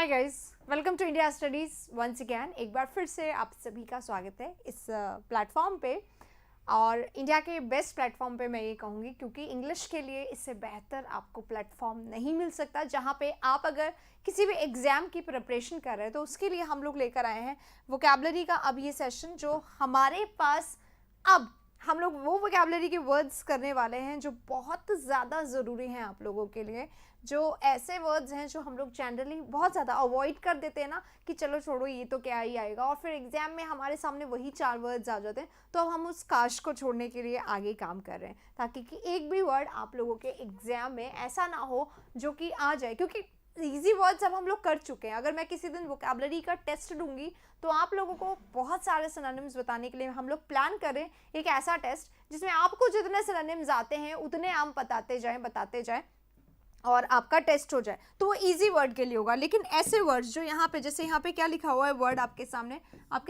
Hi guys, welcome to India studies once again. एक बार फिर से आप सभी का स्वागत है इस प्लेटफॉर्म पे, और इंडिया के बेस्ट प्लेटफॉर्म पे मैं ये कहूँगी, क्योंकि इंग्लिश के लिए इससे बेहतर आपको प्लेटफॉर्म नहीं मिल सकता, जहाँ पे आप अगर किसी भी एग्ज़ाम की प्रिपरेशन कर रहे हैं तो उसके लिए हम लोग लेकर आए हैं वोकैबलरी का अब ये सेशन, जो हमारे पास अब हम लोग वो वोकैबलरी के वर्ड्स करने वाले हैं जो बहुत ज़्यादा ज़रूरी हैं आप लोगों के लिए। जो ऐसे वर्ड्स हैं जो हम लोग जनरली बहुत ज़्यादा अवॉइड कर देते हैं ना, कि चलो छोड़ो ये तो क्या ही आएगा, और फिर एग्जाम में हमारे सामने वही 4 वर्ड्स आ जाते हैं। तो अब हम उस काश को छोड़ने के लिए आगे काम कर रहे हैं, ताकि कि एक भी वर्ड आप लोगों के एग्जाम में ऐसा ना हो जो कि आ जाए, क्योंकि ईजी वर्ड्स अब हम लोग कर चुके हैं। अगर मैं किसी दिन वोकैबलरी का टेस्ट दूंगी तो आप लोगों को बहुत सारे सिनोनिम्स बताने के लिए हम लोग प्लान करें एक ऐसा टेस्ट जिसमें आपको जितने सिनोनिम्स आते हैं उतने आप बताते जाएं और आपका टेस्ट हो जाए, तो वो इजी वर्ड के लिए होगा। लेकिन ऐसे वर्ड्स जो यहाँ पे, जैसे यहाँ पे क्या लिखा हुआ है वर्ड, आपके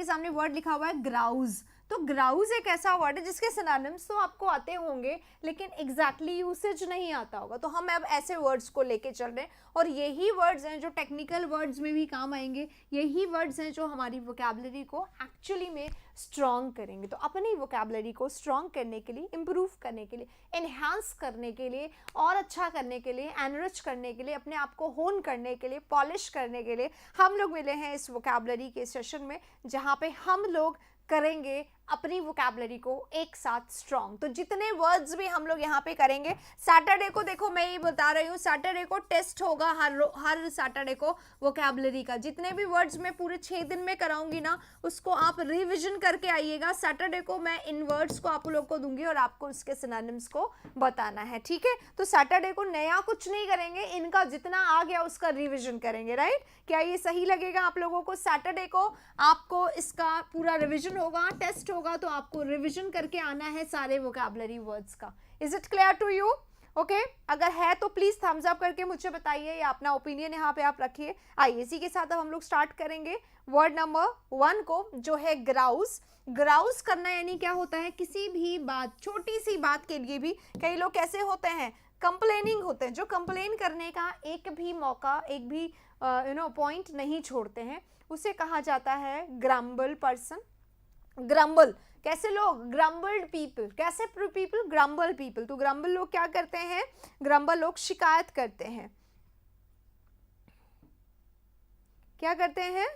सामने वर्ड लिखा हुआ है ग्राउज। तो ग्राउज एक ऐसा वर्ड है जिसके सिनोनिम्स तो आपको आते होंगे लेकिन एग्जैक्टली यूसेज नहीं आता होगा। तो हम अब ऐसे वर्ड्स को लेके चल रहे हैं, और यही वर्ड्स हैं जो टेक्निकल वर्ड्स में भी काम आएंगे। यही वर्ड्स हैं जो हमारी वोकैबलरी को एक्चुअली में स्ट्रॉन्ग करेंगे। तो अपनी वोकैबलरी को स्ट्रॉन्ग करने के लिए, इम्प्रूव करने के लिए, एनहांस करने के लिए, और अच्छा करने के लिए, एनरिच करने के लिए, अपने आप को होन करने के लिए, पॉलिश करने के लिए हम लोग मिले हैं इस वोकैबलरी के सेशन में, जहाँ पे हम लोग करेंगे अपनी वोकैबलरी को एक साथ स्ट्रॉन्ग। तो जितने वर्ड्स भी हम लोग यहाँ पे करेंगे, सैटरडे को देखो मैं ये बता रही हूँ, सैटरडे को टेस्ट होगा हर सैटरडे को वोकैबलरी का। जितने भी वर्ड्स मैं पूरे 6 दिन में कराऊंगी ना, उसको आप रिविजन करके आइएगा। सैटरडे को मैं इन वर्ड्स को आप लोग को दूंगी और आपको उसके सिनोनिम्स को बताना है, ठीक है। तो सैटरडे को नया कुछ नहीं करेंगे, इनका जितना आ गया उसका रिविजन करेंगे, राइट। क्या ये सही लगेगा आप लोगों को? सैटरडे को आपको इसका पूरा रिविजन होगा, टेस्ट होगा, तो आपको रिवीजन करके आना है सारे वोकैबलरी वर्ड्स का। Is it clear to you? Okay, अगर है तो प्लीज थम्स अप करके मुझे बताइए, या अपना ओपिनियन यहाँ पे आप रखिए। आइए इसी के साथ अब हम लोग स्टार्ट करेंगे वर्ड नंबर 1 को, जो है ग्राउज। ग्राउज करना यानी क्या होता है, किसी भी बात, छोटी सी बात के लिए भी कई लोग कैसे होते हैं, कंप्लेनिंग होते हैं, जो कंप्लेन करने का एक भी मौका, एक भी पॉइंट नहीं छोड़ते हैं, उसे कहा जाता है ग्रम्बल पर्सन। ग्रम्बल कैसे लोग, ग्रम्बल्ड पीपल। कैसे पीपल? Grumble people. तो ग्रम्बल लोग क्या करते हैं? ग्रम्बल लोग शिकायत करते हैं। क्या करते हैं?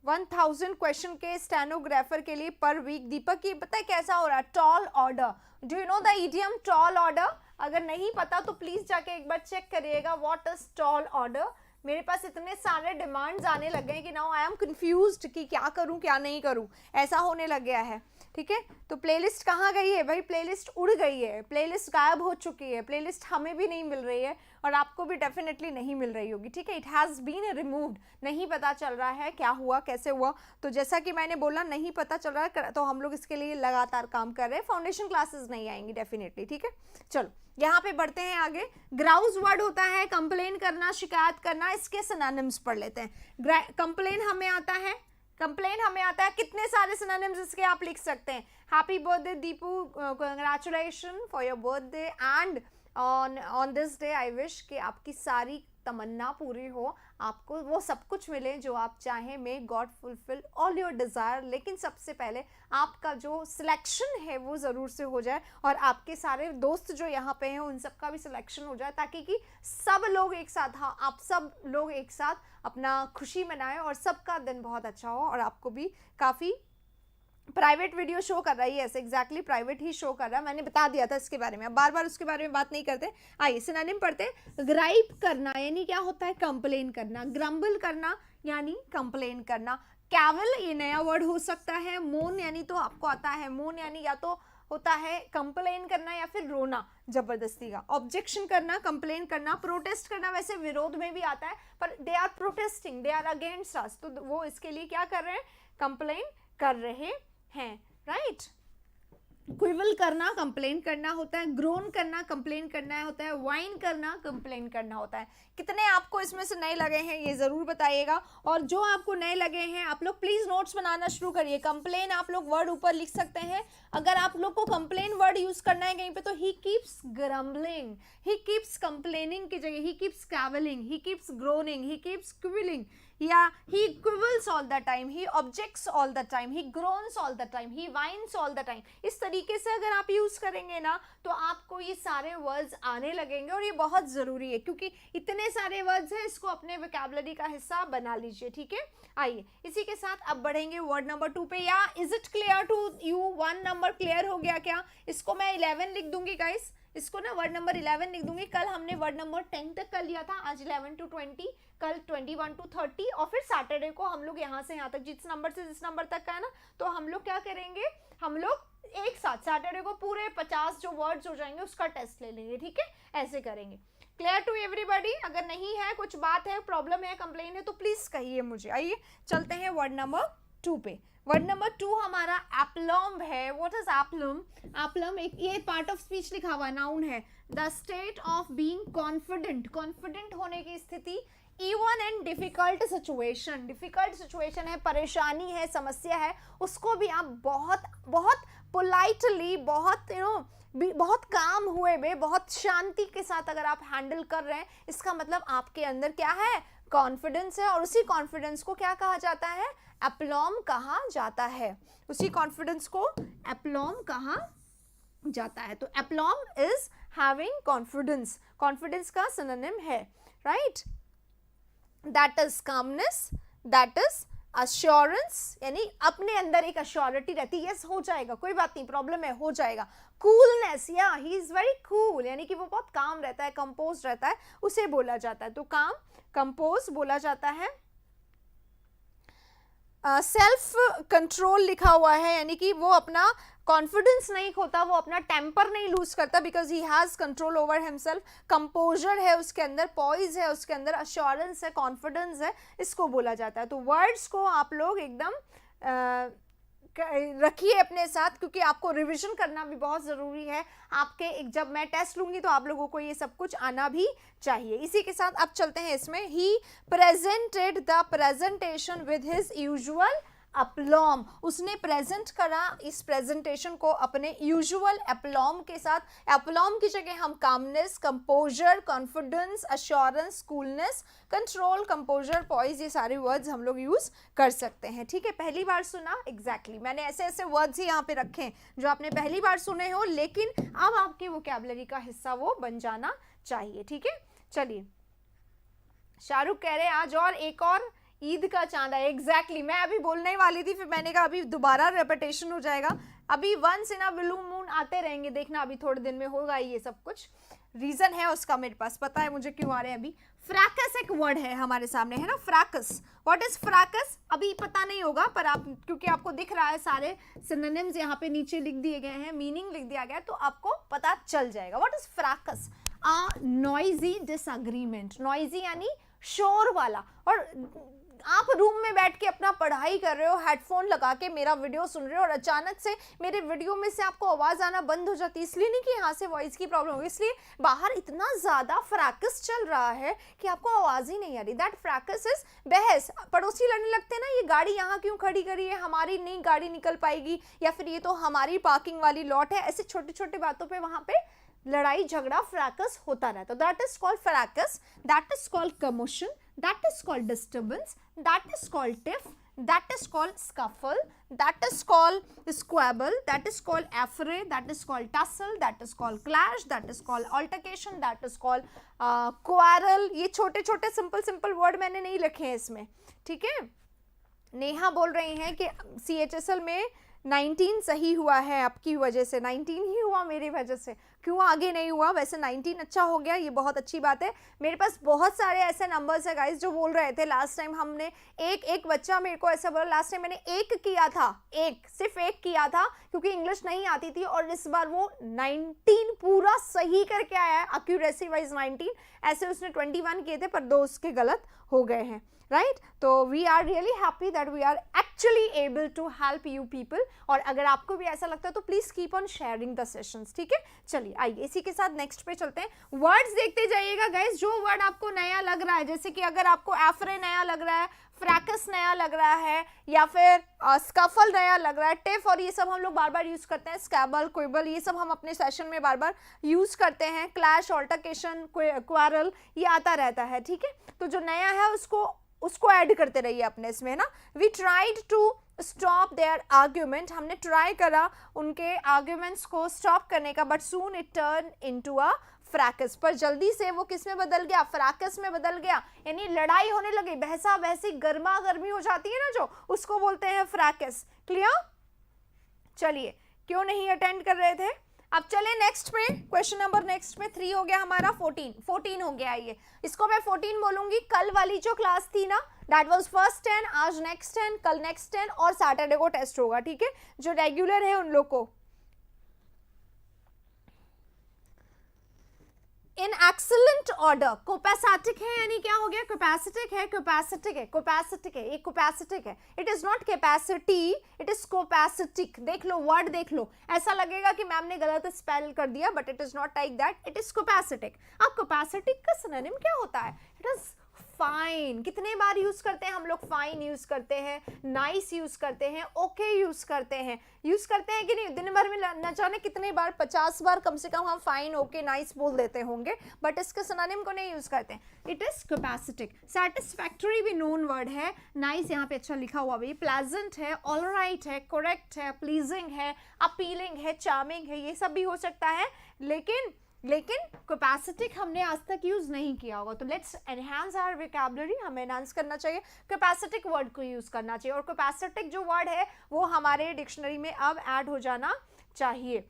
वन 1000 क्वेश्चन के स्टेनोग्राफर के लिए पर वीक। दीपक की पता है कैसा हो रहा है? Tall order. Do you know the idiom tall order? अगर नहीं पता तो प्लीज जाके एक बार चेक करिएगा, व्हाट इज टॉल ऑर्डर। मेरे पास इतने सारे डिमांड्स आने लग गए हैं कि नाउ आई एम कंफ्यूज्ड कि क्या करूं क्या नहीं करूं, ऐसा होने लग गया है, ठीक है। तो प्लेलिस्ट कहाँ गई है भाई? प्लेलिस्ट उड़ गई है, प्लेलिस्ट गायब हो चुकी है, प्लेलिस्ट हमें भी नहीं मिल रही है और आपको भी डेफिनेटली नहीं मिल रही होगी, ठीक है। It has been removed. नहीं पता चल रहा है क्या हुआ, कैसे हुआ। तो जैसा कि मैंने बोला, नहीं पता चल रहा है, तो हम लोग इसके लिए लगातार काम कर रहे हैं। फाउंडेशन क्लासेस नहीं आएंगी डेफिनेटली, ठीक है। चलो यहाँ पे बढ़ते हैं आगे। ग्राउज वर्ड होता है कंप्लेन करना, शिकायत करना। इसके सिनोनिम्स पढ़ लेते हैं। कंप्लेन हमें आता है, कितने सारे सिनोनिम्स इसके आप लिख सकते हैं। Happy birthday Deepu, congratulation for your birthday, and on this day I wish कि आपकी सारी तमन्ना पूरी हो, आपको वो सब कुछ मिले जो आप चाहें। May God fulfil all your desire. लेकिन सबसे पहले आपका जो सिलेक्शन है वो ज़रूर से हो जाए, और आपके सारे दोस्त जो यहाँ पे हैं उन सब का भी सिलेक्शन हो जाए, ताकि कि सब लोग एक साथ, हाँ आप सब लोग एक साथ अपना खुशी मनाएं और सबका दिन बहुत अच्छा हो। और आपको भी काफ़ी प्राइवेट वीडियो शो कर रहा है, ऐसे एग्जैक्टली प्राइवेट ही शो कर रहा है। मैंने बता दिया था इसके बारे में, अब बार बार उसके बारे में बात नहीं करते। आइए सिनोनिम पढ़ते हैं। ग्राइप करना यानी क्या होता है? कंप्लेन करना। ग्रम्बल करना यानी कंप्लेन करना। कैवल ये नया वर्ड हो सकता है। मोन यानी, तो आपको आता है, मोन यानी या तो होता है कंप्लेन करना या फिर रोना जबरदस्ती का। ऑब्जेक्शन करना, कंप्लेन करना। प्रोटेस्ट करना वैसे विरोध में भी आता है, पर they are protesting, they are against us, तो वो इसके लिए क्या कर रहे हैं? कंप्लेन कर रहे हैं, राइट। क्विवल करना कंप्लेन करना होता है, ग्रोन करना कंप्लेन करना होता है, वाइन करना कंप्लेन करना होता है। कितने आपको इसमें से नए लगे हैं ये ज़रूर बताइएगा, और जो आपको नए लगे हैं आप लोग प्लीज़ नोट्स बनाना शुरू करिए। कंप्लेन आप लोग वर्ड ऊपर लिख सकते हैं। अगर आप लोग को कंप्लेन वर्ड यूज़ करना है कहीं पे तो he keeps grumbling, he keeps complaining की जगह he keeps cavilling, he keeps groaning, he keeps quibbling, या he quibbles all the time, he objects all the time, he groans all the time, he whines all the time। इस तरीके से अगर आप use करेंगे ना तो आपको ये सारे वर्ड्स आने लगेंगे, और ये बहुत ज़रूरी है क्योंकि इतने सारे वर्ड्स हैं, इसको अपने वोकैबुलरी का हिस्सा बना लीजिए। ठीक है, आइए इसी के साथ अब बढ़ेंगे वर्ड नंबर 2 पे। या is it clear to you? 1 number clear हो गया क्या? इसको मैं 11 लिख दूंगी गाइस, इसको ना वर्ड नंबर 11 लिख दूंगी। कल हमने वर्ड नंबर 10 तक कर लिया था, आज 11 to 20, कल 21 to 30, और फिर सैटरडे को हम लोग यहाँ से यहाँ तक जिस नंबर से जिस नंबर तक का है ना, तो हम लोग क्या करेंगे, हम लोग एक साथ सैटरडे को पूरे 50 जो वर्ड्स हो जाएंगे उसका टेस्ट ले लेंगे। ठीक है, ऐसे करेंगे। Clear to everybody? अगर नहीं है, कुछ बात है, प्रॉब्लम है, कंप्लेन है तो प्लीज कहिए मुझे। आइए चलते हैं वर्ड नंबर 2 पे। वर्ड नंबर 2 हमारा एप्लम है। What is एप्लम? एप्लम एक ये पार्ट ऑफ स्पीच लिखा हुआ नाउन है। The state of being confident, confident होने की स्थिति, even in difficult situation, difficult situation है, परेशानी है, समस्या है, उसको भी आप बहुत बहुत पोलाइटली, बहुत बहुत काम हुए बे, बहुत शांति के साथ अगर आप हैंडल कर रहे हैं, इसका मतलब आपके अंदर क्या है, कॉन्फिडेंस है। और उसी कॉन्फिडेंस को क्या कहा जाता है, एप्लॉम कहा जाता है। उसी कॉन्फिडेंस को एप्लॉम कहा जाता है। तो एप्लॉम इज हैविंग कॉन्फिडेंस, कॉन्फिडेंस का सिनोनिम है, right. That is calmness, that is assurance, यानी अपने अंदर एक अश्योरिटी रहती है, यस हो जाएगा, कोई बात नहीं, प्रॉब्लम है, हो जाएगा। कूलनेस, या ही इज वेरी कूल, यानी कि वो बहुत काम रहता है, कंपोज रहता है, उसे बोला जाता है। तो काम, कंपोज बोला जाता है। सेल्फ कंट्रोल लिखा हुआ है, यानी कि वो अपना कॉन्फिडेंस नहीं खोता, वो अपना टेम्पर नहीं लूज करता, because he has control over himself. Composer है उसके अंदर, पॉइज है उसके अंदर, अश्योरेंस है, कॉन्फिडेंस है, इसको बोला जाता है। तो वर्ड्स को आप लोग एकदम रखिए अपने साथ, क्योंकि आपको रिवीजन करना भी बहुत ज़रूरी है। आपके एक जब मैं टेस्ट लूँगी तो आप लोगों को ये सब कुछ आना भी चाहिए। इसी के साथ अब चलते हैं इसमें। He presented the presentation with his usual aplomb, उसने प्रेजेंट करा इस प्रेजेंटेशन को अपने यूजुअल एप्लॉम के साथ। एप्लॉम की जगह हम calmness, composure, confidence, assurance, coolness, control, composure, poise, ये सारे वर्ड्स हम लोग यूज कर सकते हैं। ठीक है, पहली बार सुना, एग्जैक्टली मैंने ऐसे ऐसे वर्ड्स ही यहाँ पे रखे हैं जो आपने पहली बार सुने हो, लेकिन अब आपके वोकैबुलरी का हिस्सा वो बन जाना चाहिए। ठीक है, चलिए। शाहरुख कह रहे आज और एक और ईद का चांद है। एग्जैक्टली मैं अभी बोलने वाली थी, फिर मैंने कहा अभी दोबारा रेपिटेशन हो जाएगा। अभी once in a blue moon आते रहेंगे, देखना अभी थोड़े दिन में होगा ये सब कुछ। रीजन है उसका, मेरे पास पता है मुझे क्यों आ रहे हैं। अभी फ्रैकस एक वर्ड है हमारे सामने, है ना, फ्रैकस। What is फ्रैकस? अभी पता नहीं होगा, पर आप क्योंकि आपको दिख रहा है सारे सिनोनिम्स यहाँ पे नीचे लिख दिए गए हैं, मीनिंग लिख दिया गया है, तो आपको पता चल जाएगा। What is fracas? A noisy disagreement, noisy यानी शोर वाला। और आप रूम में बैठ के अपना पढ़ाई कर रहे हो, हेडफोन लगा के मेरा वीडियो सुन रहे हो, और अचानक से मेरे वीडियो में से आपको आवाज़ आना बंद हो जाती है, इसलिए नहीं कि यहाँ से वॉइस की प्रॉब्लम होगी, इसलिए बाहर इतना ज़्यादा फ्रैकस चल रहा है कि आपको आवाज़ ही नहीं आ रही। दैट फ्रैकस इज बहस। पड़ोसी लड़ने लगते हैं ना, ये गाड़ी यहाँ क्यों खड़ी करी है, हमारी नहीं गाड़ी निकल पाएगी, या फिर ये तो हमारी पार्किंग वाली लॉट है। ऐसे छोटी छोटी बातों पर वहाँ पे लड़ाई झगड़ा, फ्रैकस होता रहता है। That is called fracas, that is called commotion, that is called disturbance, that is called tiff, that is called scuffle, that is called squabble, that is called affray, that is called tussle, that is called clash, that is called altercation, that is called quarrel। ये छोटे छोटे simple word मैंने नहीं लिखे हैं इसमें। ठीक है, नेहा बोल रही हैं कि CHSL में 19 सही हुआ है आपकी वजह से, 19 ही हुआ मेरी वजह से। क्यों आगे नहीं हुआ? वैसे 19 अच्छा हो गया, ये बहुत अच्छी बात है। मेरे पास बहुत सारे ऐसे नंबर्स है गाइस जो बोल रहे थे लास्ट टाइम हमने एक बच्चा मेरे को ऐसा बोला लास्ट टाइम मैंने एक किया था, सिर्फ एक किया था क्योंकि इंग्लिश नहीं आती थी, और इस बार वो 19 पूरा सही करके आया है, एक्यूरेसी वाइज 19। ऐसे उसने 21 किए थे पर 2 उसके गलत हो गए हैं, राइट? तो we are really happy that we are actually able to help you people. और अगर आपको भी ऐसा लगता है तो please keep on sharing the sessions, ठीक है? चलिए आइए इसी के साथ नेक्स्ट पे चलते हैं। वर्ड्स देखते जाइएगा गाइस, जो वर्ड आपको नया लग रहा है, जैसे कि अगर आपको एफ्रे नया लग रहा है, फ्रैकस नया लग रहा है, या फिर स्कफल नया लग रहा है, टिफ, और ये सब हम लोग बार बार यूज करते हैं, स्कैबल, क्विबल, ये सब हम अपने सेशन में बार बार यूज करते हैं, क्लैश, ऑल्टरकेशन, क्वारल, ये आता रहता है, ठीक है? तो जो नया है उसको ऐड करते रहिए अपने इसमें ना। We tried to stop their argument, हमने ट्राई करा उनके आर्ग्यूमेंट्स को स्टॉप करने का, but soon it turn into a fracas, पर जल्दी से वो किस में बदल गया? फ्रैकस में बदल गया, यानी लड़ाई होने लगी, बहसा बहसी, गर्मा गर्मी हो जाती है ना जो, उसको बोलते हैं फ्रैकस। क्लियर? चलिए, क्यों नहीं अटेंड कर रहे थे? अब चले नेक्स्ट पे, क्वेश्चन नंबर नेक्स्ट पे 3 हो गया हमारा, 14 हो गया ये, इसको मैं 14 बोलूंगी। कल वाली जो क्लास थी ना, दैट वाज फर्स्ट 10, आज नेक्स्ट 10, कल नेक्स्ट 10, और सैटरडे को टेस्ट होगा, ठीक है? जो रेगुलर है उन लोग को। इन एक्सीलेंट ऑर्डर, कोपेसाटिक है यानी क्या हो गया? कैपेसिटिक है, कैपेसिटिक है, कैपेसिटिक है, ये कैपेसिटिक है, it is not capacity, it is copacetic. देख लो वर्ड, देख लो, ऐसा लगेगा कि मैम ने गलत स्पेल कर दिया, but it is not like that, it is copacetic. अब कैपेसिटिक का सिनोनिम क्या होता है? It is fine. कितने बार यूज करते हैं हम लोग? फाइन यूज करते हैं, नाइस यूज करते हैं, ओके यूज करते हैं कि नहीं? दिन भर में न जाने कितने बार, 50 बार कम से कम हम फाइन, ओके, नाइस बोल देते होंगे, बट इसके सिनोनिम को नहीं यूज करते हैं। It is copacetic. सैटिस्फैक्टरी भी नोन वर्ड है, नाइस यहाँ पे अच्छा लिखा हुआ भी, प्लेजेंट है, ऑलराइट है, करेक्ट है, प्लीजिंग है, अपीलिंग है, चार्मिंग है, ये सब भी हो सकता है, लेकिन कैपेसिटिक हमने आज तक यूज नहीं किया होगा। तो लेट्स एनहांस आवर वोकैबुलरी, हमें एनहांस करना चाहिए, कैपेसिटिक वर्ड को यूज करना चाहिए, और कैपेसिटिक जो वर्ड है वो हमारे डिक्शनरी में अब ऐड हो जाना चाहिए,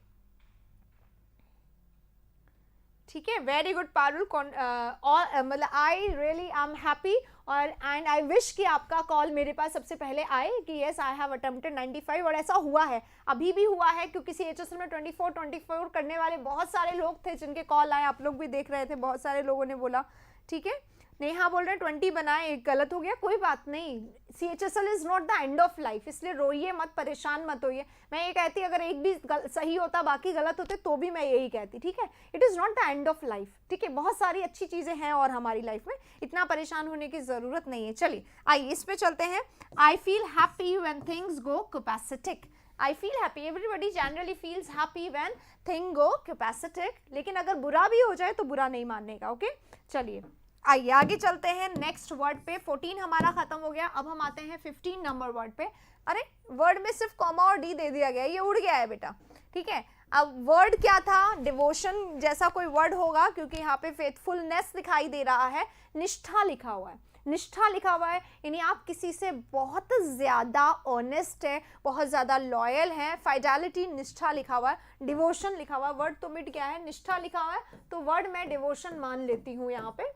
ठीक है? वेरी गुड पारुल, मतलब I really I am happy और एंड आई विश कि आपका कॉल मेरे पास सबसे पहले आए कि यस आई हैव अटेम्प्टेड 95, और ऐसा हुआ है, अभी भी हुआ है, क्योंकि CHSL में 24 करने वाले बहुत सारे लोग थे जिनके कॉल आए, आप लोग भी देख रहे थे, बहुत सारे लोगों ने बोला, ठीक है? नेहा बोल रहे हैं 20 बनाए, एक गलत हो गया, कोई बात नहीं, CHSL is not the end of life, इसलिए रोइए मत, परेशान मत होइए। मैं ये कहती अगर एक भी सही होता बाकी गलत होते तो भी मैं यही कहती, ठीक है? It is not the end of life, ठीक है? बहुत सारी अच्छी चीजें हैं और हमारी लाइफ में, इतना परेशान होने की जरूरत नहीं है। चलिए आइए इस पे चलते हैं। I feel happy when things go copacetic. I feel happy, everybody generally feels happy when thing go capacitic, लेकिन अगर बुरा भी हो जाए तो बुरा नहीं मानने का, ओके? चलिए आइए आगे चलते हैं नेक्स्ट वर्ड पे। 14 हमारा खत्म हो गया, अब हम आते हैं 15 नंबर वर्ड पे। अरे वर्ड में सिर्फ कॉमा और डी दे दिया गया, ये उड़ गया है बेटा, ठीक है? अब वर्ड क्या था? डिवोशन जैसा कोई वर्ड होगा, क्योंकि यहाँ पे फेथफुलनेस दिखाई दे रहा है, निष्ठा लिखा हुआ है, निष्ठा लिखा हुआ है, यानी आप किसी से बहुत ज़्यादा ऑनेस्ट है, बहुत ज़्यादा लॉयल है, फाइडेलिटी, निष्ठा लिखा हुआ है, डिवोशन लिखा हुआ है, वर्ड तो मिट गया है, निष्ठा लिखा हुआ है, तो वर्ड मैं डिवोशन मान लेती हूँ यहाँ पे,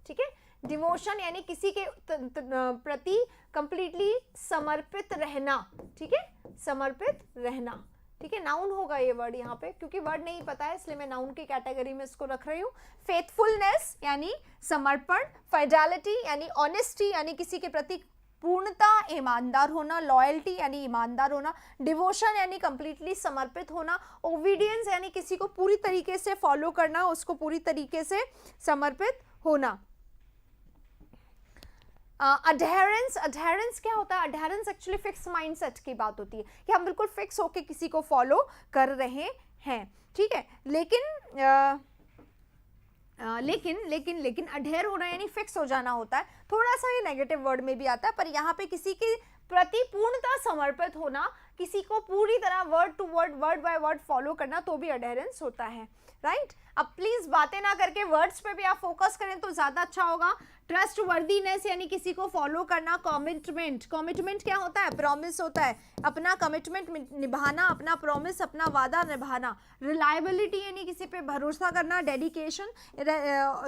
ठीक है? डिवोशन यानी किसी के प्रति कंप्लीटली समर्पित रहना, ठीक है? समर्पित रहना, ठीक है? नाउन होगा ये वर्ड यहाँ पे, क्योंकि वर्ड नहीं पता है इसलिए मैं नाउन की कैटेगरी में इसको रख रही हूँ। फेथफुलनेस यानी समर्पण, फाइडेलिटी यानी ऑनेस्टी यानी किसी के प्रति पूर्णता, ईमानदार होना, लॉयल्टी यानी ईमानदार होना, डिवोशन यानी कंप्लीटली समर्पित होना, ओबीडियंस यानी किसी को पूरी तरीके से फॉलो करना, उसको पूरी तरीके से समर्पित होना। अडहेरेंस क्या होता है? अडहेरेंस एक्चुअली फिक्स माइंडसेट की बात होती है कि हम बिल्कुल फिक्स होके किसी को फॉलो कर रहे हैं, ठीक है? लेकिन अडहेर होना यानी फिक्स हो जाना होता है, थोड़ा सा ये नेगेटिव वर्ड में भी आता है, पर यहाँ पे किसी के प्रति पूर्णतः समर्पित होना, किसी को पूरी तरह word to word, word by word follow करना, तो भी अडहेरेंस होता है, राइट? अब प्लीज बातें ना करके वर्ड्स पे भी आप फोकस करें तो ज्यादा अच्छा होगा। ट्रस्ट वर्दीनेस यानी किसी को फॉलो करना, कमिटमेंट, कमिटमेंट क्या होता है, प्रॉमिस होता है, अपना कमिटमेंट निभाना, अपना प्रॉमिस, अपना वादा निभाना, रिलायबिलिटी यानी किसी पे भरोसा करना, डेडिकेशन,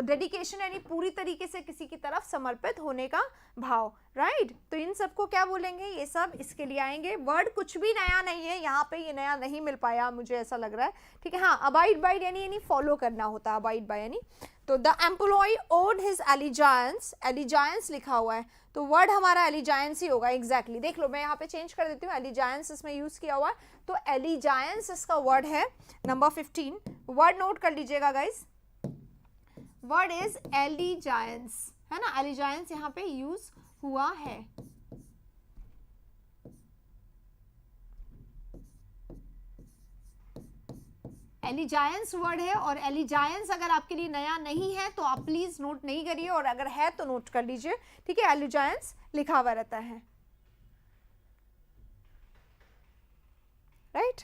डेडिकेशन यानी पूरी तरीके से किसी की तरफ समर्पित होने का भाव, राइट। तो इन सबको क्या बोलेंगे, ये सब इसके लिए आएंगे। वर्ड कुछ भी नया नहीं है यहाँ पे, ये नया नहीं मिल पाया मुझे ऐसा लग रहा है, ठीक है। हाँ, अबाइड बाय यानी फॉलो करना होता है, अबाइड बाय यानी। तो द एम्प्लॉय ओड हिज एलिजांस, एलिजांस लिखा हुआ है तो वर्ड हमारा एलिजांस ही होगा, एग्जैक्टली देख लो, मैं यहाँ पे चेंज कर देती हूँ, एलिजांस इसमें यूज किया हुआ है, तो एलिजांस इसका वर्ड है। नंबर 15 वर्ड नोट कर लीजिएगा गाइज, वर्ड इज एलिजांस, है ना, एलिजांस यहाँ पे यूज हुआ है। एलिजांस वर्ड है, और एलिजांस अगर आपके लिए नया नहीं है तो आप प्लीज नोट नहीं करिए, और अगर है तो नोट कर लीजिए, ठीक है। एलिजांस लिखा हुआ रहता है, राइट।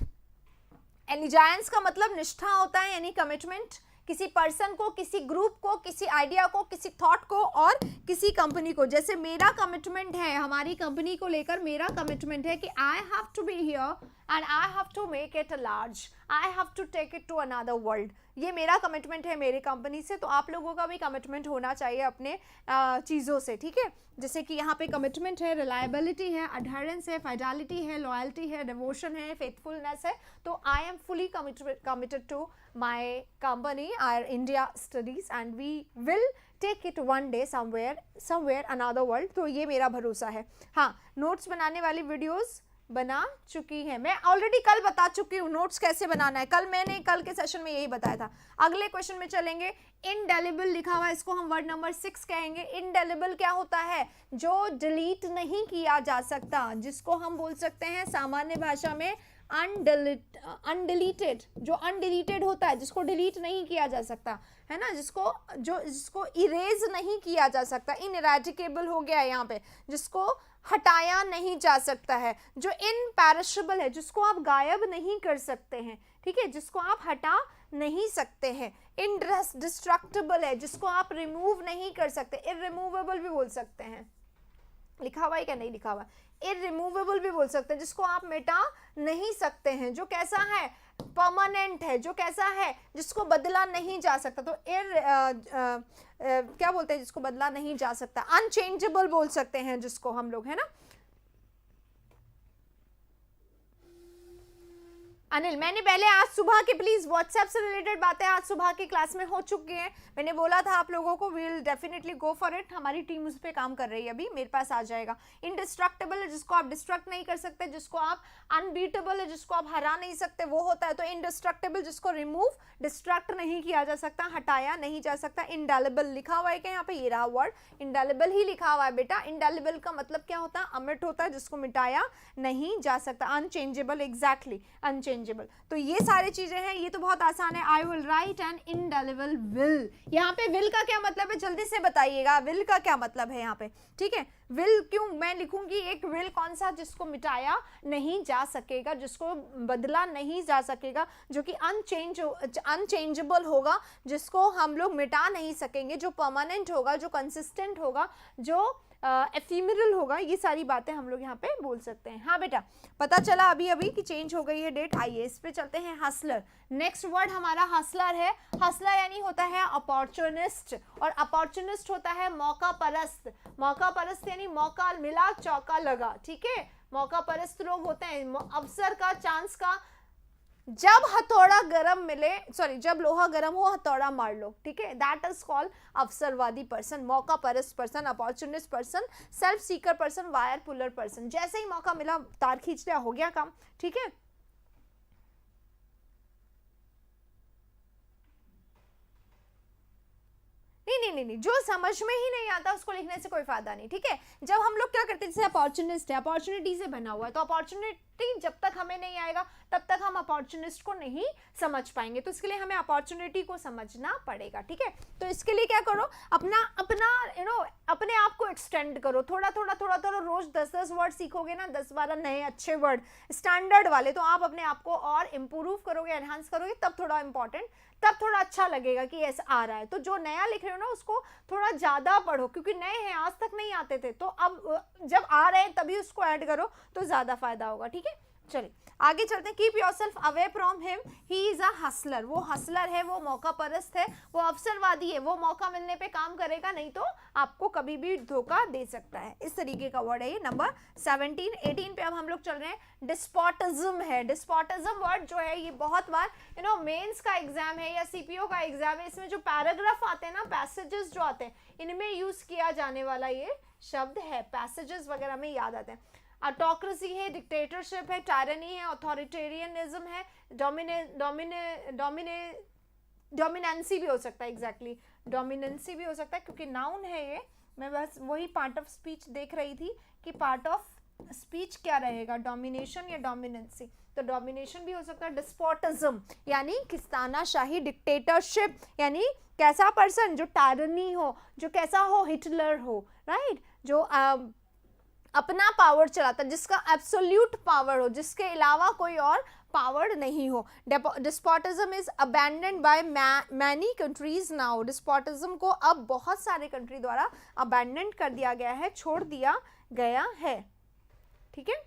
एलिजांस का मतलब निष्ठा होता है, यानी कमिटमेंट, किसी पर्सन को, किसी ग्रुप को, किसी आइडिया को, किसी थॉट को और किसी कंपनी को। जैसे मेरा कमिटमेंट है, हमारी कंपनी को लेकर मेरा कमिटमेंट है कि I have to be here and I have to make it large, I have to take it to another world. ये मेरा कमिटमेंट है मेरी कंपनी से, तो आप लोगों का भी कमिटमेंट होना चाहिए अपने चीज़ों से, ठीक है। जैसे कि यहाँ पे कमिटमेंट है, रिलायबिलिटी है, अडहेरेंस है, फाइडेलिटी है, लॉयल्टी है, डिवोशन है, फेथफुलनेस है। तो I am fully committed to my company, our India studies, and we will take it one day somewhere another world. तो ये मेरा भरोसा है। हाँ, नोट्स बनाने वाली वीडियोज़ बना चुकी है, मैं ऑलरेडी कल बता चुकी हूँ नोट्स कैसे बनाना है, कल के सेशन में यही बताया था। अगले क्वेश्चन में चलेंगे। इनडेलिबल लिखा हुआ है, इसको हम वर्ड नंबर 6 कहेंगे। इनडेलिबल क्या होता है, जो डिलीट नहीं किया जा सकता, जिसको हम बोल सकते हैं सामान्य भाषा में अनडिलीटेड, जो अनडिलीटेड होता है, जिसको डिलीट नहीं किया जा सकता, है ना, जिसको इरेज नहीं किया जा सकता, इनइरेडिकेबल हो गया है यहाँ पे, जिसको हटाया नहीं जा सकता है, जो इनपेरिशेबल है, जिसको आप गायब नहीं कर सकते हैं, ठीक है, जिसको आप हटा नहीं सकते हैं। इनडिस्ट्रक्टिबल है, जिसको आप रिमूव नहीं कर सकते, इररिमूवेबल भी बोल सकते हैं, लिखा हुआ है क्या, नहीं लिखा हुआ, इररिमूवेबल भी बोल सकते हैं, जिसको आप मिटा नहीं सकते हैं, जो कैसा है, परमानेंट है, जो कैसा है, जिसको बदला नहीं जा सकता। तो क्या बोलते हैं, जिसको बदला नहीं जा सकता, अनचेंजेबल बोल सकते हैं जिसको हम लोग, है ना। अनिल, मैंने पहले आज सुबह के, प्लीज व्हाट्सएप से रिलेटेड बातें आज सुबह की क्लास में हो चुकी हैं। मैंने बोला था आप लोगों को, we will definitely go for it, हमारी टीम उस पर काम कर रही है, अभी मेरे पास आ जाएगा। इनडिस्ट्रक्टेबल है, जिसको आप डिस्ट्रक्ट नहीं कर सकते, जिसको आप अनबीटेबल है, जिसको आप हरा नहीं सकते, वो होता है। तो इनडिस्ट्रक्टेबल, जिसको रिमूव, डिस्ट्रक्ट नहीं किया जा सकता, हटाया नहीं जा सकता। इंडेलिबल लिखा हुआ है क्या यहाँ पे, ये रहा वर्ड, इंडेलिबल ही लिखा हुआ है बेटा। इंडेलिबल का मतलब क्या होता है, अमिट होता है, जिसको मिटाया नहीं जा सकता। Unchangeable, exactly, unchangeable. तो ये सारी चीजें हैं, ये तो बहुत आसान है। I will write an indelible will, यहाँ पे विल का क्या मतलब है, जल्दी से बताइएगा, विल का क्या मतलब है यहाँ पे, ठीक है। विल क्यों मैं लिखूंगी, एक विल कौन सा, जिसको मिटाया नहीं जा सकेगा, जिसको बदला नहीं जा सकेगा, जो कि अनचेंजेबल होगा, जिसको हम लोग मिटा नहीं सकेंगे, जो परमानेंट होगा, जो कंसिस्टेंट होगा, जो एफिमेरल होगा। ये सारी बातें हम लोग यहाँ पे बोल सकते हैं। हाँ बेटा, पता चला अभी अभी कि चेंज हो गई है डेट। आइए इस पे चलते हैं। हसलर, नेक्स्ट वर्ड हमारा हसलर है। हसलर यानी होता है अपॉर्चुनिस्ट, और अपॉर्चुनिस्ट होता है मौका परस्त। मौका परस्त यानी मौका मिला चौका लगा, ठीक है। मौका परस्त लोग होते हैं, अवसर का, चांस का, जब हथौड़ा गरम मिले, सॉरी, जब लोहा गरम हो हथौड़ा मार लो, ठीक है। दैट इज कॉल्ड अवसरवादी पर्सन, मौका परस्त person, opportunist person, self seeker person, wire puller person. जैसे ही मौका मिला तार खींच लिया, हो गया काम, ठीक है। नहीं, जो समझ में ही नहीं आता उसको लिखने से कोई फायदा नहीं, ठीक है। जब हम लोग क्या करते हैं, जैसे अपॉर्चुनिस्ट है, अपॉर्चुनिटी से बना हुआ है, तो अपॉर्चुनिटी जब तक हमें नहीं आएगा तब तक हम अपॉर्चुनिस्ट को नहीं समझ पाएंगे। तो इसके लिए हमें अपॉर्चुनिटी को समझना पड़ेगा, ठीक है। तो इसके लिए क्या करो, अपना अपने आप को एक्सटेंड करो, थोड़ा रोज 10-10 वर्ड सीखोगे ना, 10-12 नए अच्छे वर्ड स्टैंडर्ड वाले, तो आप अपने आप को और इम्प्रूव करोगे, एनहांस करोगे, तब थोड़ा इंपॉर्टेंट, तब थोड़ा अच्छा लगेगा कि ऐसा आ रहा है। तो जो नया लिख रहे हो ना, उसको को थोड़ा ज़्यादा पढ़ो, क्योंकि नए हैं, आज तक नहीं आते थे, तो अब जब आ रहे हैं तभी उसको ऐड करो तो ज़्यादा फायदा होगा, ठीक है। चलिए आगे चलते हैं। Keep yourself away from him, he is a Hustler, वो हसलर है, वो मौका परस्त है, वो अवसरवादी है, वो मौका मिलने पे काम करेगा, नहीं तो आपको कभी भी धोखा दे सकता है। इस तरीके का वर्ड है ये। नंबर 17 18 पे अब हम लोग चल रहे हैं। डिस्पोटिज्म है। डिस्पोटिज्म वर्ड जो है ये बहुत बार मेंस का एग्जाम है या सीपीओ का एग्जाम है, इसमें जो पैराग्राफ आते हैं ना, पैसेजेस जो आते हैं, इनमें यूज किया जाने वाला ये शब्द है, पैसेजेस वगैरह में याद आते हैं। ऑटोक्रेसी है, डिक्टेटरशिप है, टायरनी है, ऑथोरिटेरियनिज्म है, डोमिनेंसी भी हो सकता है, एग्जैक्टली डोमिनेंसी भी हो सकता है, क्योंकि नाउन है ये। मैं बस वही पार्ट ऑफ स्पीच देख रही थी कि पार्ट ऑफ स्पीच क्या रहेगा, डोमिनेशन या डोमिनेंसी, तो डोमिनेशन भी हो सकता है। डिस्पोटिज्म यानी किस्तानाशाही, डिक्टेटरशिप यानी कैसा पर्सन जो टायरनी हो, जो कैसा हो, हिटलर हो, राइट, जो अपना पावर चलाता, जिसका एब्सोल्यूट पावर हो, जिसके अलावा कोई और पावर नहीं हो। Despotism is abandoned by many countries now, despotism को अब बहुत सारे कंट्री द्वारा अबैंडन कर दिया गया है, छोड़ दिया गया है, ठीक है।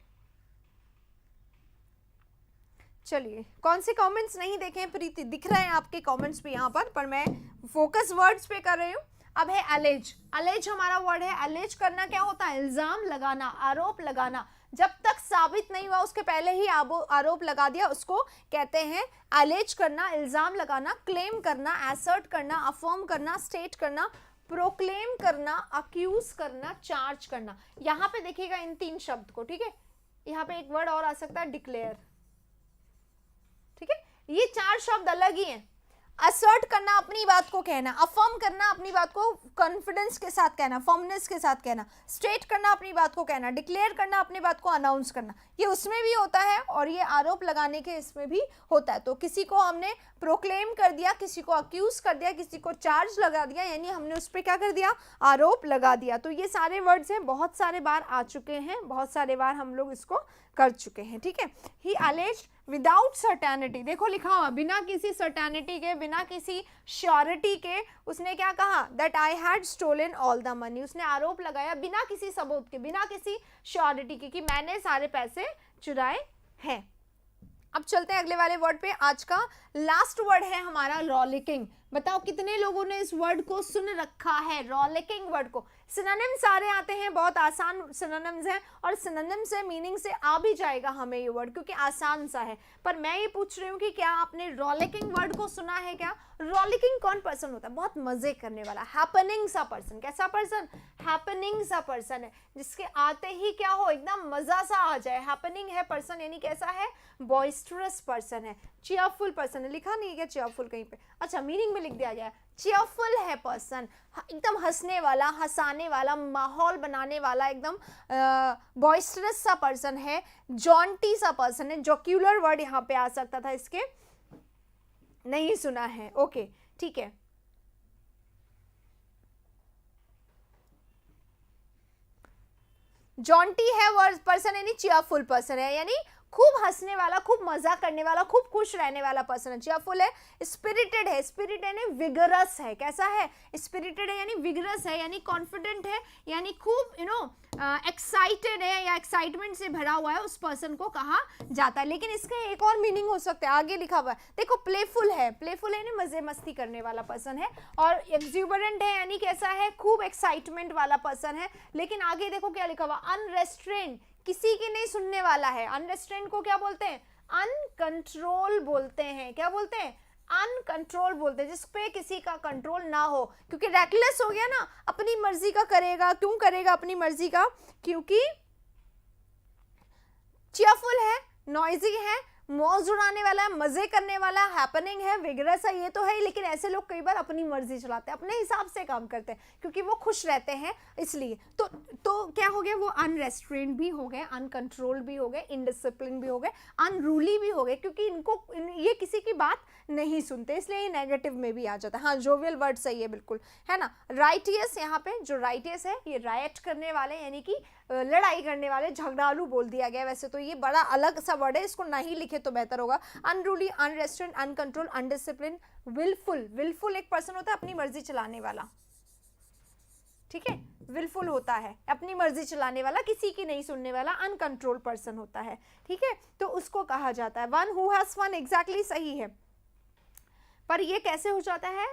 चलिए कौन से कमेंट्स नहीं देखे प्रीति, दिख रहे हैं आपके कमेंट्स भी यहाँ पर मैं फोकस वर्ड्स पे कर रही हूँ। अब है अलेज। अलेज हमारा वर्ड है। अलेज करना क्या होता है, इल्जाम लगाना, आरोप लगाना, जब तक साबित नहीं हुआ उसके पहले ही आरोप लगा दिया, उसको कहते हैं अलेज करना, इल्जाम लगाना, क्लेम करना, एसर्ट करना, अफर्म करना, स्टेट करना, प्रोक्लेम करना, अक्यूज करना, चार्ज करना। यहाँ पे देखिएगा इन तीन शब्द को, ठीक है। यहाँ पे एक वर्ड और आ सकता है, डिक्लेयर, ठीक है। ये चार शब्द अलग ही हैं। असर्ट करना, अपनी बात को कहना, अफर्म करना, अपनी बात को कॉन्फिडेंस के साथ कहना, फर्मनेस के साथ कहना, स्टेट करना, अपनी बात को कहना, डिक्लेयर करना, अपनी बात को अनाउंस करना, ये उसमें भी होता है और ये आरोप लगाने के इसमें भी होता है। तो किसी को हमने प्रोक्लेम कर दिया, किसी को अक्यूज कर दिया, किसी को चार्ज लगा दिया, यानी हमने उस पर क्या कर दिया, आरोप लगा दिया। तो ये सारे वर्ड्स हैं, बहुत सारे बार आ चुके हैं, बहुत सारे बार हम लोग इसको कर चुके हैं, ठीक है। ही अलेज्ड विदाउट सर्टेनिटी, देखो लिखा हुआ, बिना किसी सर्टेनिटी के, बिना किसी श्योरिटी के, उसने क्या कहा, that I had stolen all the money, उसने आरोप लगाया बिना किसी सबूत के, बिना किसी श्योरिटी के, कि मैंने सारे पैसे चुराए हैं। अब चलते हैं अगले वाले वर्ड पे। आज का लास्ट वर्ड है हमारा रॉलिकिंग। बताओ कितने लोगों ने इस वर्ड को सुन रखा है, रॉलिकिंग वर्ड को। सिनोनिम सारे आते हैं, बहुत आसान सिनोनिम्स हैं, और सिनोनिम से मीनिंग से आ भी जाएगा हमें ये वर्ड, क्योंकि आसान सा है। पर मैं ये पूछ रही हूँ कि क्या आपने रॉलिकिंग वर्ड को सुना है क्या? रॉलिकिंग कौन पर्सन होता है? बहुत मजे करने वाला, हैपनिंग सा पर्सन। कैसा पर्सन? हैपनिंग सा पर्सन है, जिसके आते ही क्या हो, एकदम मजा सा आ जाए। हैपनिंग है पर्सन, यानी कैसा है? बॉइस्टरस पर्सन है, चीयरफुल पर्सन है। लिखा नहीं है क्या चीयरफुल कहीं पे? अच्छा, मीनिंग में लिख दिया गया है, चीयरफुल है पर्सन, एकदम हंसने वाला, हंसाने वाला, माहौल बनाने वाला, एकदम बॉइस्टरस सा पर्सन है, जॉन्टी सा पर्सन है। जोक्यूलर वर्ड यहाँ पे आ सकता था, इसके नहीं सुना है, ओके ठीक है। जॉन्टी है वर्ड पर्सन, यानी चीयरफुल पर्सन है, यानी खूब हंसने वाला, खूब मजा करने वाला, खूब खुश रहने वाला पर्सन है। चीयरफुल है। स्पिरिटेड है, स्पिरिट यानी विगरस है। कैसा है? स्पिरिटेड है यानी विगरस है, यानी कॉन्फिडेंट है, यानी खूब एक्साइटेड है या एक्साइटमेंट से भरा हुआ है, उस पर्सन को कहा जाता है। लेकिन इसका एक और मीनिंग हो सकता है, आगे लिखा हुआ है देखो, प्लेफुल है। प्लेफुल है मजे मस्ती करने वाला पर्सन है, और एक्सुबरेंट है यानी कैसा है? खूब एक्साइटमेंट वाला पर्सन है। लेकिन आगे देखो क्या लिखा हुआ, अनरेस्ट्रेन्ड, किसी की नहीं सुनने वाला है। अनरेस्ट्रेन्ड को क्या बोलते हैं? अनकंट्रोल बोलते हैं। क्या बोलते हैं? अनकंट्रोल बोलते हैं, जिसपे किसी का कंट्रोल ना हो, क्योंकि रेकलेस हो गया ना, अपनी मर्जी का करेगा। क्यों करेगा अपनी मर्जी का? क्योंकि चीयरफुल है, नॉइजी है, मौज उड़ाने वाला है, मजे करने वाला, हैपनिंग है, विगरस है, ये तो है ही। लेकिन ऐसे लोग कई बार अपनी मर्जी चलाते हैं, अपने हिसाब से काम करते हैं, क्योंकि वो खुश रहते हैं इसलिए। तो क्या हो गया? वो अनरेस्ट्रेन्ड भी हो गए, अनकंट्रोल्ड भी हो गए, इनडिसिप्लिन भी हो गए, अनरूली भी हो गए, क्योंकि ये किसी की बात नहीं सुनते, इसलिए ये नेगेटिव में भी आ जाता है। हाँ, जोवियल वर्ड सही है, बिल्कुल है ना। राइटियस, यहाँ पे जो राइटियस है ये राइट करने वाले, यानी कि लड़ाई करने वाले, झगड़ालू बोल दिया गया। वैसे तो ये बड़ा अलग सा वर्ड है, इसको नहीं लिखे तो बेहतर होगा। Unruly, unrestrained, uncontrol, undiscipline, wilful. Wilful एक पर्सन होता है अपनी मर्जी चलाने वाला, ठीक है, विलफुल होता है, अपनी मर्जी चलाने वाला, किसी की नहीं सुनने वाला, अनकंट्रोल पर्सन होता है, ठीक है, तो उसको कहा जाता है one who has fun. Exactly सही है, पर ये कैसे हो जाता है,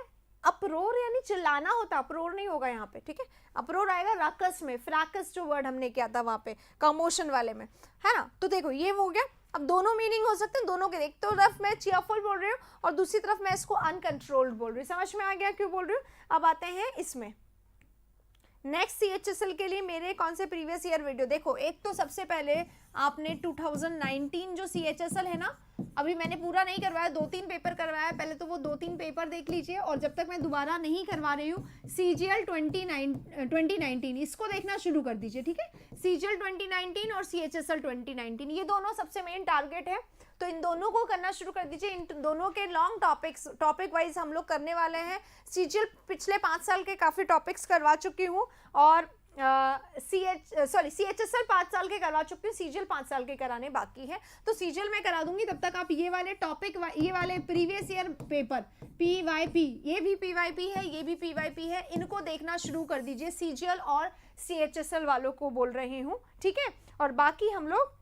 अप्रोर यानी चिल्लाना होता, अप्रोर नहीं होगा यहाँ पे, ठीक है, अप्रोर आएगा राकस में, फ्रैकस जो वर्ड हमने किया था वहाँ पे कमोशन वाले में, है ना। तो देखो ये हो गया, अब दोनों मीनिंग हो सकते हैं दोनों के, एक तो तरफ मैं चीयरफुल बोल रही हूँ और दूसरी तरफ मैं इसको अनकंट्रोल्ड बोल रही हूँ, समझ में आ गया क्यों बोल रही हूँ। अब आते हैं इसमें नेक्स्ट CHSL के लिए मेरे कौन से प्रीवियस ईयर वीडियो, देखो एक तो सबसे पहले आपने 2019 जो CHSL है ना, अभी मैंने पूरा नहीं करवाया, 2-3 पेपर करवाया, पहले तो वो 2-3 पेपर देख लीजिए, और जब तक मैं दोबारा नहीं करवा रही हूँ CGL 2019 इसको देखना शुरू कर दीजिए, ठीक है। CGL 2019 और CHSL 2019 ये दोनों सबसे मेन टारगेट है, तो इन दोनों को करना शुरू कर दीजिए। इन दोनों के लॉन्ग टॉपिक वाइज हम लोग करने वाले हैं। CGL पिछले 5 साल के काफ़ी टॉपिक्स करवा चुकी हूँ, और CHSL 5 साल के करवा चुकी हूँ, CGL 5 साल के कराने बाकी है, तो CGL मैं करा दूंगी। तब तक आप ये वाले टॉपिक, ये वाले प्रीवियस ईयर पेपर PYP, ये भी PYP है, ये भी PYP है, इनको देखना शुरू कर दीजिए, CGL और CHSL वालों को बोल रही हूँ, ठीक है। और बाकी हम लोग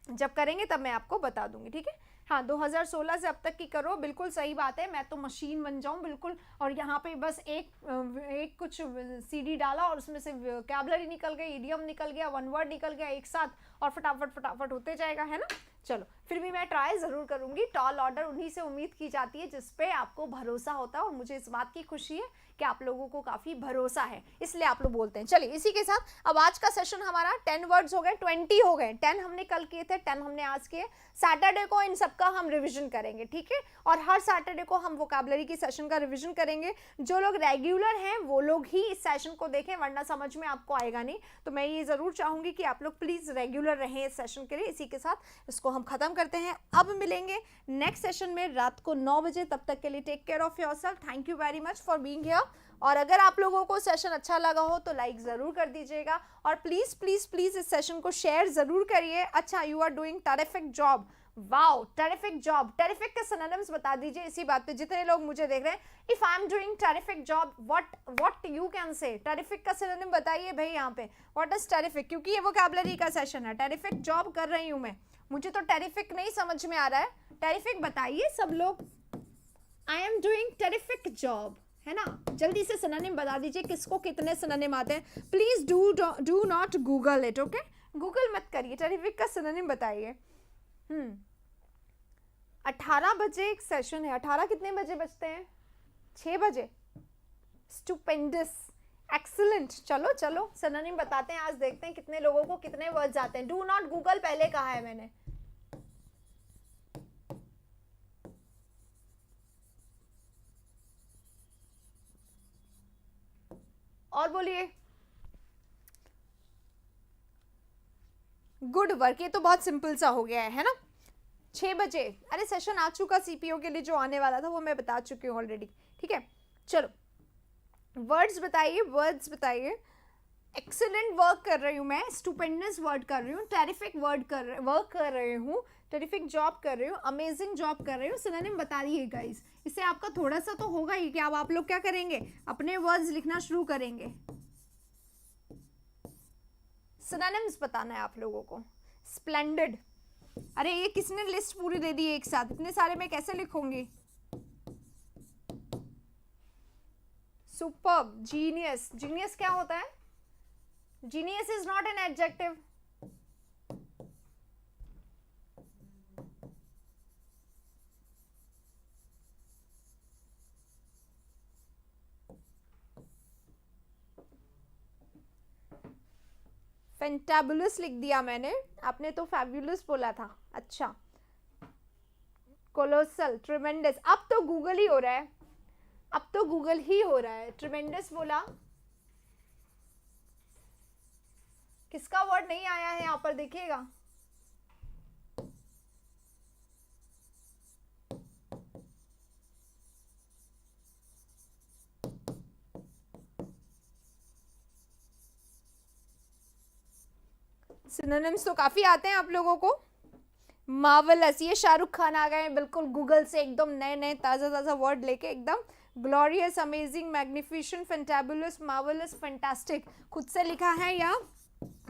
जब करेंगे तब मैं आपको बता दूंगी, ठीक है। हाँ, 2016 से अब तक की करो, बिल्कुल सही बात है, मैं तो मशीन बन जाऊं बिल्कुल, और यहाँ पे बस एक कुछ CD डाला और उसमें से वोकैबुलरी निकल गई, इडियम निकल गया, वन वर्ड निकल गया एक साथ, और फटाफट होते जाएगा, है ना। चलो, फिर भी मैं ट्राई ज़रूर करूँगी। टॉल ऑर्डर उन्हीं से उम्मीद की जाती है जिस पे आपको भरोसा होता है, और मुझे इस बात की खुशी है कि आप लोगों को काफ़ी भरोसा है, इसलिए आप लोग बोलते हैं। चलिए, इसी के साथ अब आज का सेशन हमारा 10 वर्ड्स हो गए, 20 हो गए, 10 हमने कल किए थे, 10 हमने आज किए। सैटरडे को इन सबका हम रिविजन करेंगे, ठीक है, और हर सैटरडे को हम वोकैबुलरी की सेशन का रिविजन करेंगे। जो लोग रेगुलर हैं वो लोग ही इस सेशन को देखें, वरना समझ में आपको आएगा नहीं। तो मैं ये ज़रूर चाहूँगी कि आप लोग प्लीज़ रेगुलर रहें इस सेशन के लिए। इसी के साथ इसको हम ख़त्म करते हैं, अब मिलेंगे नेक्स्ट सेशन में रात को 9 बजे। तब तक के लिए take care of yourself, thank you very much for being here. और अगर आप लोगों को सेशन अच्छा लगा हो तो लाइक ज़रूर कर दीजिएगा, और प्लीज़ प्लीज़ प्लीज़ इस सेशन को शेयर ज़रूर करिए। अच्छा, you are doing terrific job, wow, terrific job, terrific के सिनोनिम्स बता दीजिए इसी बात पे, जितने लोग मुझे देख रहे हैं। If I am doing terrific job, what you can say, terrific का सिनोनिम बताइए भाई यहाँ पे, व्हाट इज टेरिफिक, क्योंकि ये वोकैबुलरी का सेशन है। टेरिफिक जॉब कर रही हूँ मैं, मुझे तो टेरिफिक नहीं समझ में आ रहा है, टेरिफिक बताइए सब लोग। I am doing terrific job, है ना। जल्दी से सिनोनिम बता दीजिए, किसको कितने सिनोनिम आते हैं। Please do not Google it, okay, Google मत करिए, टेरिफिक का सिनोनिम बताइए। 18 बजे एक सेशन है, 18 कितने बजे बजते हैं, 6 बजे। स्टुपेंडस, एक्सीलेंट, चलो चलो सिनोनिम बताते हैं, आज देखते हैं कितने लोगों को कितने वर्ड्स आते हैं। डू नॉट गूगल पहले कहा है मैंने। और बोलिए, गुड वर्क, ये तो बहुत सिंपल सा हो गया है ना। 6 बजे, अरे सेशन आ चुका CPO के लिए, जो आने वाला था वो मैं बता चुकी हूँ ऑलरेडी, ठीक है। चलो, वर्ड्स बताइए, वर्ड्स बताइए। एक्सीलेंट वर्क कर रही हूँ मैं, स्टुपेंडस वर्ड कर रही हूँ, टेरिफिक वर्क कर रही हूँ, टेरिफिक जॉब कर रही हूँ, अमेजिंग जॉब कर रही हूँ। सिनोनिम बताइए गाइस, इससे आपका थोड़ा सा तो होगा ही कि अब आप लोग क्या करेंगे, अपने वर्ड्स लिखना शुरू करेंगे। सिनोनिम्स बताना है आप लोगों को। स्प्लेंडेड, अरे ये किसने लिस्ट पूरी दे दी एक साथ, इतने सारे मैं कैसे लिखूंगी। सुपर्ब, जीनियस, जीनियस क्या होता है, genius is not an adjective. Fantabulous लिख दिया मैंने, आपने तो फैब्युलस बोला था। अच्छा, कोलोसल, ट्रिमेंडस, अब तो गूगल ही हो रहा है, अब तो गूगल ही हो रहा है। ट्रिमेंडस बोला, किसका वर्ड नहीं आया है यहाँ पर देखिएगा। सिनोनिम्स तो काफी आते हैं आप लोगों को। मार्वेलस, ये शाहरुख खान आ गए बिल्कुल गूगल से एकदम नए नए ताज़ा ताज़ा वर्ड लेके एकदम glorious, amazing, magnificent, fantabulous, marvellous, fantastic खुद से लिखा है या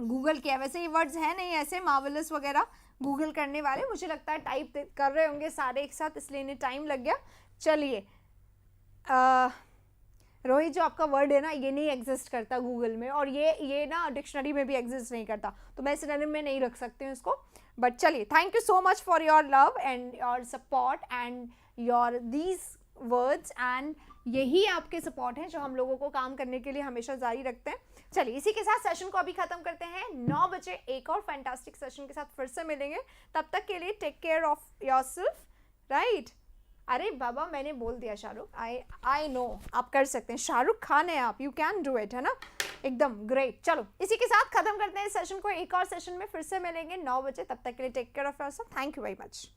गूगल किया? वैसे ये वर्ड्स हैं नहीं ऐसे मार्वलस वगैरह गूगल करने वाले, मुझे लगता है टाइप कर रहे होंगे सारे एक साथ, इसलिए इन्हें टाइम लग गया। चलिए रोहित, जो आपका वर्ड है ना ये नहीं एग्जिस्ट करता गूगल में, और ये ना डिक्शनरी में भी एग्जिस्ट नहीं करता, तो मैं सिनोनिम में नहीं रख सकती हूँ इसको। बट चलिए, thank you so much for your love and your support and your these words, and यही आपके सपोर्ट हैं जो हम लोगों को काम करने के लिए हमेशा जारी रखते हैं। चलिए, इसी के साथ सेशन को अभी खत्म करते हैं। 9 बजे एक और फैंटास्टिक सेशन के साथ फिर से मिलेंगे। तब तक के लिए take care of yourself, right? अरे बाबा, मैंने बोल दिया शाहरुख, आई नो आप कर सकते हैं, शाहरुख खान है आप, यू कैन डू इट, है ना? एकदम ग्रेट। चलो, इसी के साथ खत्म करते हैं इस सेशन को। एक और सेशन में फिर से मिलेंगे 9 बजे। तब तक के लिए take care of yourself. Thank you very much.